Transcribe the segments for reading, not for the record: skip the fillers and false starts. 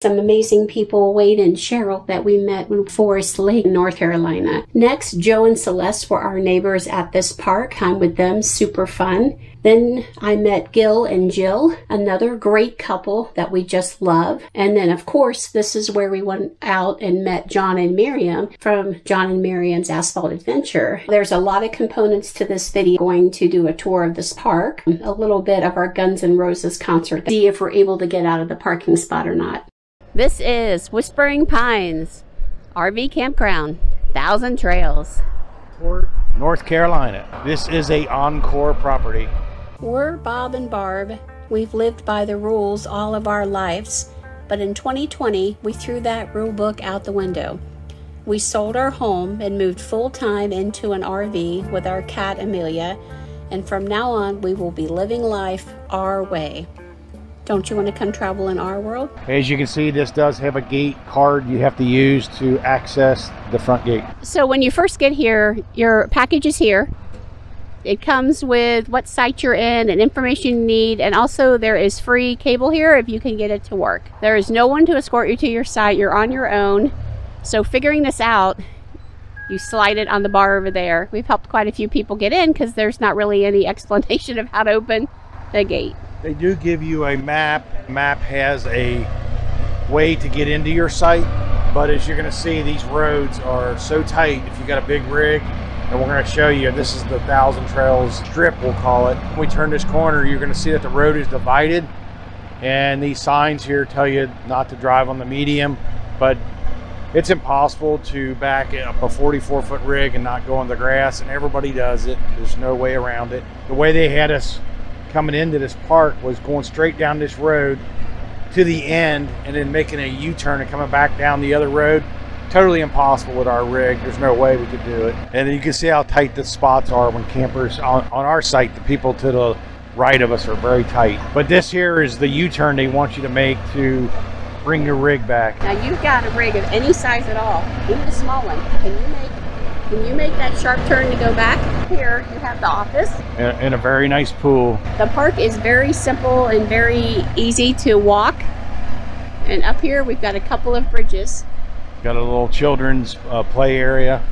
Some amazing people, Wade and Cheryl, that we met in Forest Lake, North Carolina. Next, Joe and Celeste were our neighbors at this park. Time with them, super fun. Then I met Gil and Jill, another great couple that we just love. And then, of course, this is where we went out and met John and Miriam from John and Miriam's Asphalt Adventure. There's a lot of components to this video. Going to do a tour of this park, a little bit of our Guns N' Roses concert, see if we're able to get out of the parking spot or not. This is Whispering Pines RV Campground, 1,000 Trails, North Carolina. This is a Encore property. We're Bob and Barb. We've lived by the rules all of our lives, but in 2020 we threw that rule book out the window. We sold our home and moved full-time into an RV with our cat Amelia, and from now on we will be living life our way. Don't you want to come travel in our world? As you can see, this does have a gate card you have to use to access the front gate. So when you first get here, your package is here. It comes with what site you're in and information you need, and also there is free cable here if you can get it to work. There is no one to escort you to your site. You're on your own. So figuring this out, you slide it on the bar over there. We've helped quite a few people get in because there's not really any explanation of how to open the gate. They do give you a map. The map has a way to get into your site, but as you're going to see, these roads are so tight if you got a big rig, and we're going to show you, this is the 1,000 Trails strip, we'll call it. When we turn this corner, you're going to see that the road is divided, and these signs here tell you not to drive on the medium, but it's impossible to back up a 44-foot rig and not go on the grass, and everybody does it. There's no way around it. The way they had us coming into this park was going straight down this road to the end and then making a U-turn and coming back down the other road. Totally impossible with our rig. There's no way we could do it. And you can see how tight the spots are when campers on our site. The people to the right of us are very tight. But this here is the U-turn they want you to make to bring your rig back. Now you've got a rig of any size at all, even a small one. Can you make that sharp turn to go back? Here you have the office. And a very nice pool. The park is very simple and very easy to walk. And up here we've got a couple of bridges. Got a little children's play area.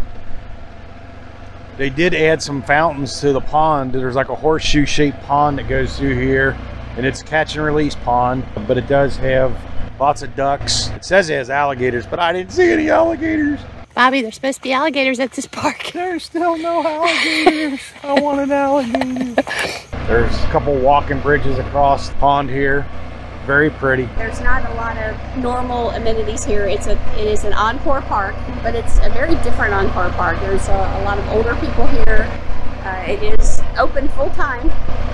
They did add some fountains to the pond. There's like a horseshoe shaped pond that goes through here, and it's a catch and release pond, but it does have lots of ducks. It says it has alligators, but I didn't see any alligators. Bobby, there's supposed to be alligators at this park. There's still no alligators. I want an alligator. There's a couple walking bridges across the pond here. Very pretty. There's not a lot of normal amenities here. It is an Encore park, but it's a very different Encore park. There's a lot of older people here. It is open full time,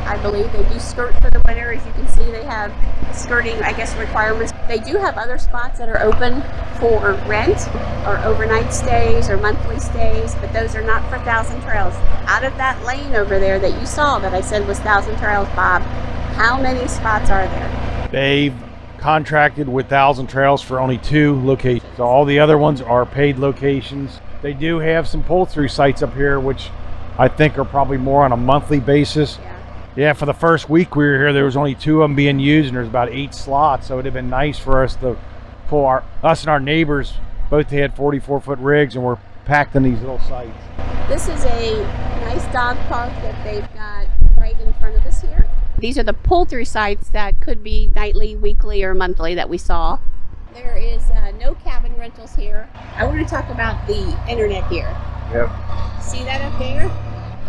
I believe. They do skirt for the winter. As you can see, they have skirting, I guess, requirements. They do have other spots that are open for rent or overnight stays or monthly stays, but those are not for 1,000 Trails. Out of that lane over there that you saw that I said was 1,000 Trails, Bob, how many spots are there? They've contracted with 1,000 Trails for only 2 locations. So all the other ones are paid locations. They do have some pull-through sites up here, which I think are probably more on a monthly basis. Yeah, for the first week we were here, there was only 2 of them being used, and there's about 8 slots. So it would have been nice for us to pull us and our neighbors. Both had 44-foot rigs, and we're packed in these little sites. This is a nice dog park that they've got right in front of us here. These are the pull-through sites that could be nightly, weekly, or monthly that we saw. There is no cabin rentals here. I want to talk about the internet here. Yep. See that up there?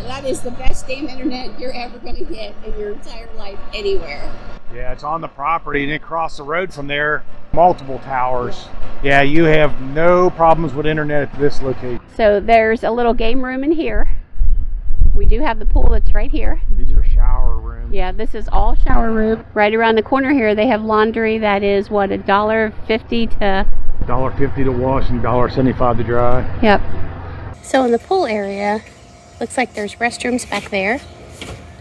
That is the best damn internet you're ever going to get in your entire life anywhere. Yeah, it's on the property, and then across the road from there, multiple towers. Yeah, you have no problems with internet at this location. So there's a little game room in here. We do have the pool that's right here. These are shower rooms. Yeah, this is all shower room. Right around the corner here, they have laundry that is, what, $1.50 to... $1.50 to wash and $1.75 to dry. Yep. So in the pool area, looks like there's restrooms back there,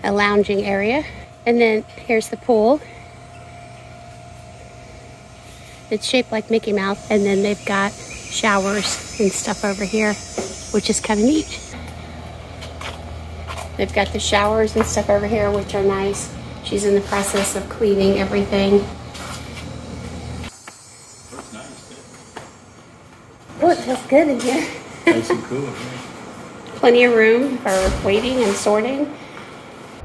a lounging area, and then here's the pool. It's shaped like Mickey Mouse, and then they've got showers and stuff over here, which is kind of neat. They've got the showers and stuff over here, which are nice. She's in the process of cleaning everything. Oh, it feels good in here. Nice and cool. Yeah. Plenty of room for waiting and sorting.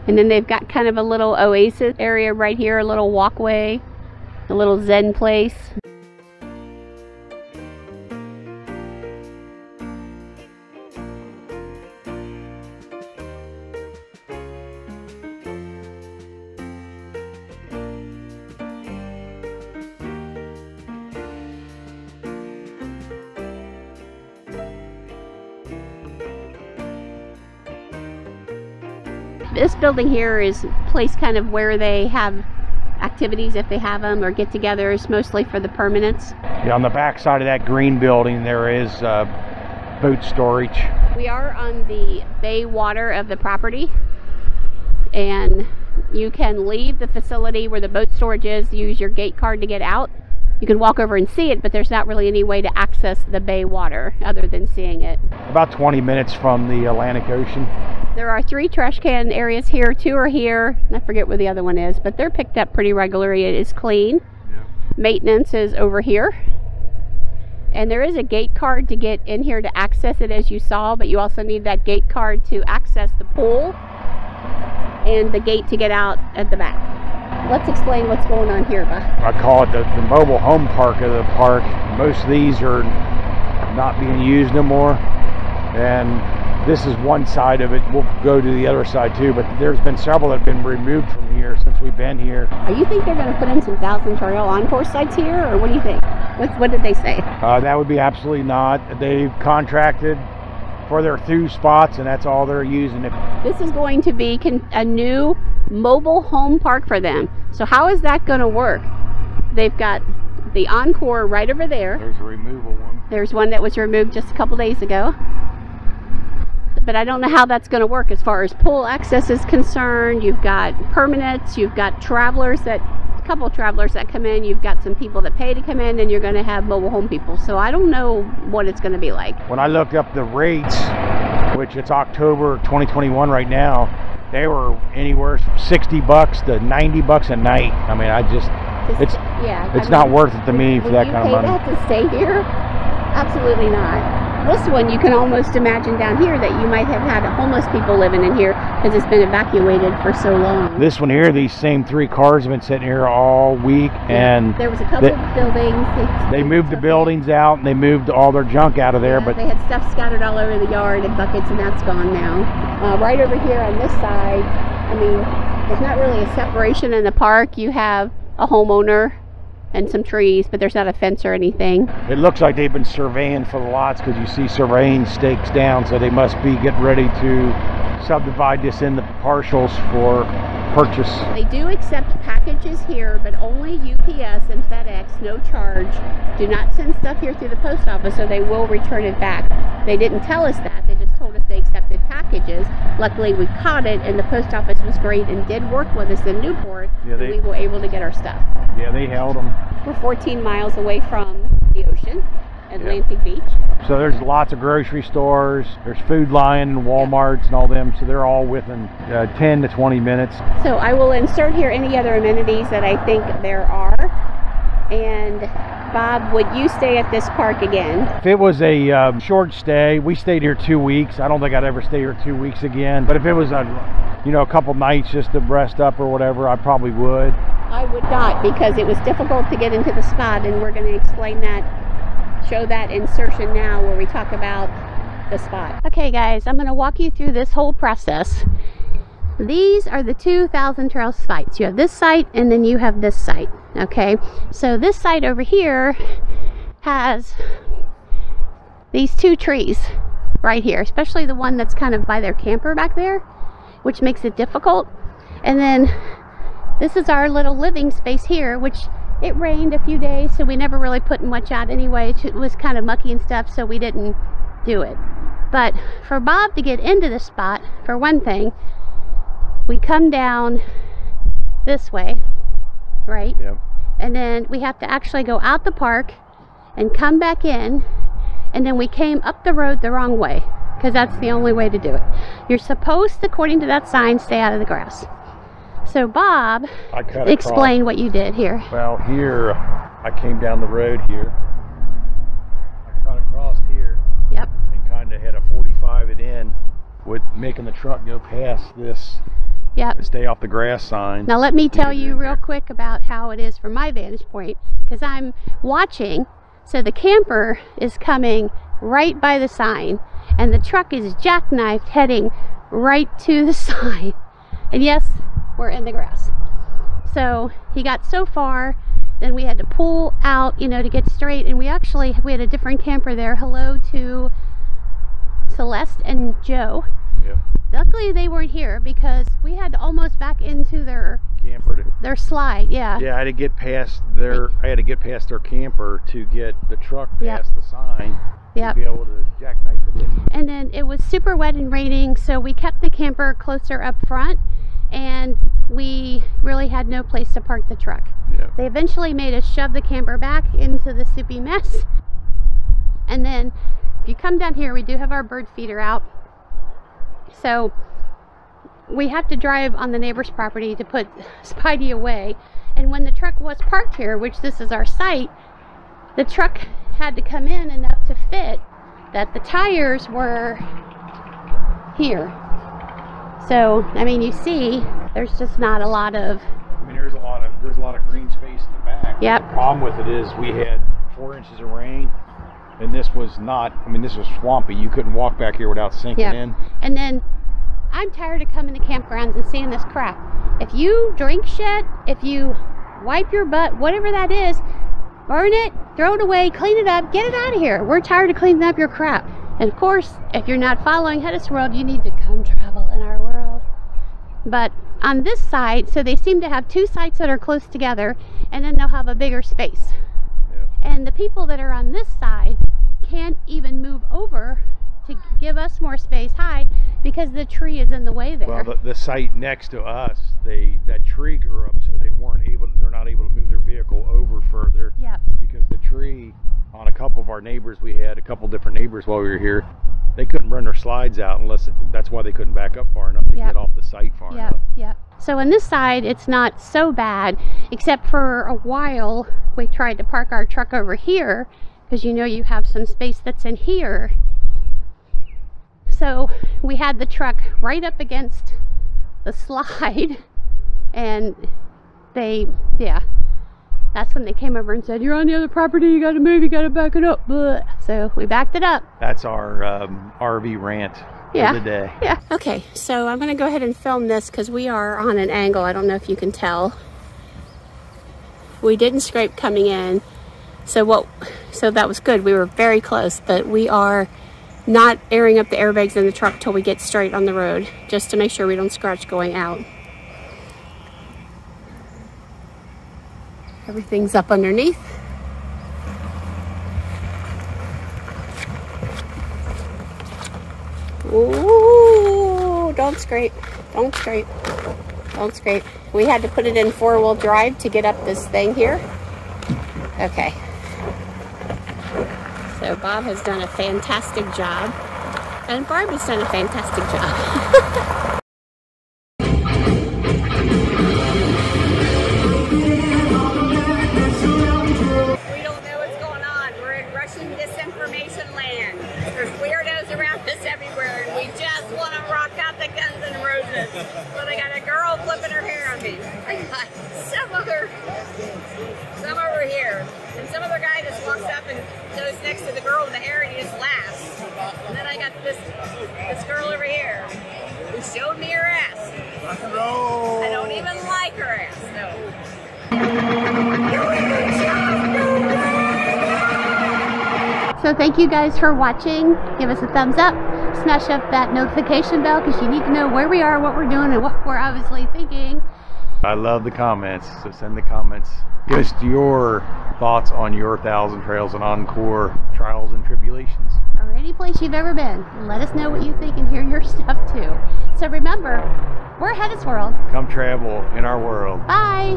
And then they've got kind of a little oasis area right here, a little walkway, a little zen place. This building here is a place kind of where they have activities, if they have them, or get-togethers, mostly for the permanents. Yeah, on the back side of that green building there is boat storage. We are on the bay water of the property, and you can leave the facility where the boat storage is, use your gate card to get out. You can walk over and see it, but there's not really any way to access the bay water other than seeing it. About 20 minutes from the Atlantic Ocean. There are 3 trash can areas here, 2 are here, I forget where the other one is, but they're picked up pretty regularly. It is clean. Yeah. Maintenance is over here. And there is a gate card to get in here to access it, as you saw, but you also need that gate card to access the pool and the gate to get out at the back. Let's explain what's going on here, Bob. I call it the mobile home park of the park. Most of these are not being used no more, and this is one side of it. We'll go to the other side too, but there's been several that have been removed from here since we've been here. You think they're going to put in some 1,000 trail Encore sites here, or what do you think? What did they say? That would be absolutely not. They've contracted for their through spots, and that's all they're using it. This is going to be a new mobile home park for them. So how is that going to work? They've got the Encore right over there. There's a removal one. There's one that was removed just a couple days ago. But I don't know how that's going to work as far as pool access is concerned. You've got permanents, you've got travelers a couple travelers that come in, you've got some people that pay to come in, and you're going to have mobile home people. So I don't know what it's going to be like. When I looked up the rates, which it's October 2021 right now, they were anywhere from $60 to $90 a night. I mean, it's not worth it to me for that kind of money. Would you pay that to stay here? Absolutely not. This one you can almost imagine down here that you might have had homeless people living in here because it's been evacuated for so long. This one here, these same 3 cars have been sitting here all week, and there was a couple of buildings. They moved the buildings out, and they moved all their junk out of there. Yeah, but they had stuff scattered all over the yard in buckets, and that's gone now. Right over here on this side, I mean, there's not really a separation in the park. You have a homeowner and some trees, but there's not a fence or anything. It looks like they've been surveying for the lots, because you see surveying stakes down, so they must be getting ready to subdivide this into partials for purchase. They do accept packages here, but only UPS and FedEx, no charge. Do not send stuff here through the post office, so they will return it back. They didn't tell us that, they just told us they accepted packages. Luckily we caught it, and the post office was great and did work with us in Newport. Yeah, we were able to get our stuff. Yeah, they held them. We're 14 miles away from the ocean, Atlantic Beach. So there's lots of grocery stores, there's Food Lion and Walmarts and all them, so they're all within 10 to 20 minutes. So I will insert here any other amenities that I think there are. And Bob, would you stay at this park again? If it was a short stay, we stayed here 2 weeks. I don't think I'd ever stay here 2 weeks again. But if it was a couple nights just to rest up or whatever, I probably would. I would not, because it was difficult to get into the spot, and we're going to explain that, show that insertion now where we talk about the spot. Okay guys, I'm going to walk you through this whole process. These are the 2,000 trail sites. You have this site, and then you have this site. Okay, so this site over here has these 2 trees right here, especially the one that's kind of by their camper back there, which makes it difficult. And then this is our little living space here, which it rained a few days, so we never really put much out anyway. It was kind of mucky and stuff, so we didn't do it. But for Bob to get into the spot, for one thing, we come down this way, right? Yep. And then we have to actually go out the park and come back in, and then we came up the road the wrong way, because that's the only way to do it. You're supposed to, according to that sign, stay out of the grass. So Bob, explain what you did here. Well, here I came down the road here. I cut across it in with making the truck go past this stay off the grass sign. Now let me tell you real quick about how it is from my vantage point, because I'm watching. So the camper is coming right by the sign, and the truck is jackknifed heading right to the sign. And yes, we're in the grass. So he got so far, then we had to pull out, you know, to get straight. And we had a different camper there. Hello to Celeste and Joe. Yeah. Luckily they weren't here, because we had to almost back into their camper, their slide. Yeah, I had to get past their camper to get the truck past the sign to be able to jackknife it in. And then it was super wet and raining, so we kept the camper closer up front, and we really had no place to park the truck. They eventually made us shove the camper back into the soupy mess. And then if you come down here, we do have our bird feeder out. So we have to drive on the neighbor's property to put Spidey away. And when the truck was parked here, which this is our site, the truck had to come in enough to fit that the tires were here. So, I mean, you see, there's just not a lot of... I mean, there's a lot of green space in the back. Yep. The problem with it is we had 4 inches of rain, and this was not, I mean, this was swampy. You couldn't walk back here without sinking in. And then I'm tired of coming to campgrounds and seeing this crap. If you drink shit, if you wipe your butt, whatever that is, burn it, throw it away, clean it up, get it out of here. We're tired of cleaning up your crap. And of course, if you're not following HetteshWorld, you need to come travel in our world. But on this side, so they seem to have 2 sites that are close together, and then they'll have a bigger space. And the people that are on this side can't even move over to give us more space high, because the tree is in the way there. Well, the site next to us, that tree grew up, so they're not able to move their vehicle over further. Because the tree on a couple of our neighbors, we had a couple different neighbors while we were here, they couldn't run their slides out that's why they couldn't back up far enough to get off the site far enough. So on this side, it's not so bad, except for a while we tried to park our truck over here, because you know you have some space that's in here. So we had the truck right up against the slide, and that's when they came over and said, "You're on the other property, you gotta move, you gotta back it up." So we backed it up. That's our RV rant for the day. Okay, so I'm gonna go ahead and film this because we are on an angle. I don't know if you can tell. We didn't scrape coming in, so that was good. We were very close, but we are not airing up the airbags in the truck till we get straight on the road, just to make sure we don't scratch going out. Everything's up underneath. Ooh, don't scrape, don't scrape, don't scrape. We had to put it in 4-wheel drive to get up this thing here. Okay. So Bob has done a fantastic job, and Barbie's done a fantastic job. We don't know what's going on. We're in Russian disinformation land. There's weirdos around us everywhere, and we just want to rock out the Guns N' Roses. But I got a girl flipping her hair on me. I got some over here, and some other guy just walks up and goes next to the girl with the hair, and he just laughs. And then I got this girl over here who showed me her ass. I don't even like her ass, though. So thank you guys for watching. Give us a thumbs up. Smash up that notification bell, because you need to know where we are, what we're doing, and what we're obviously thinking. I love the comments, so send the comments. Give us your thoughts on your 1,000 Trails and Encore trials and tribulations. Or any place you've ever been. Let us know what you think and hear your stuff too. So remember, we're HetteshWorld. Come travel in our world. Bye.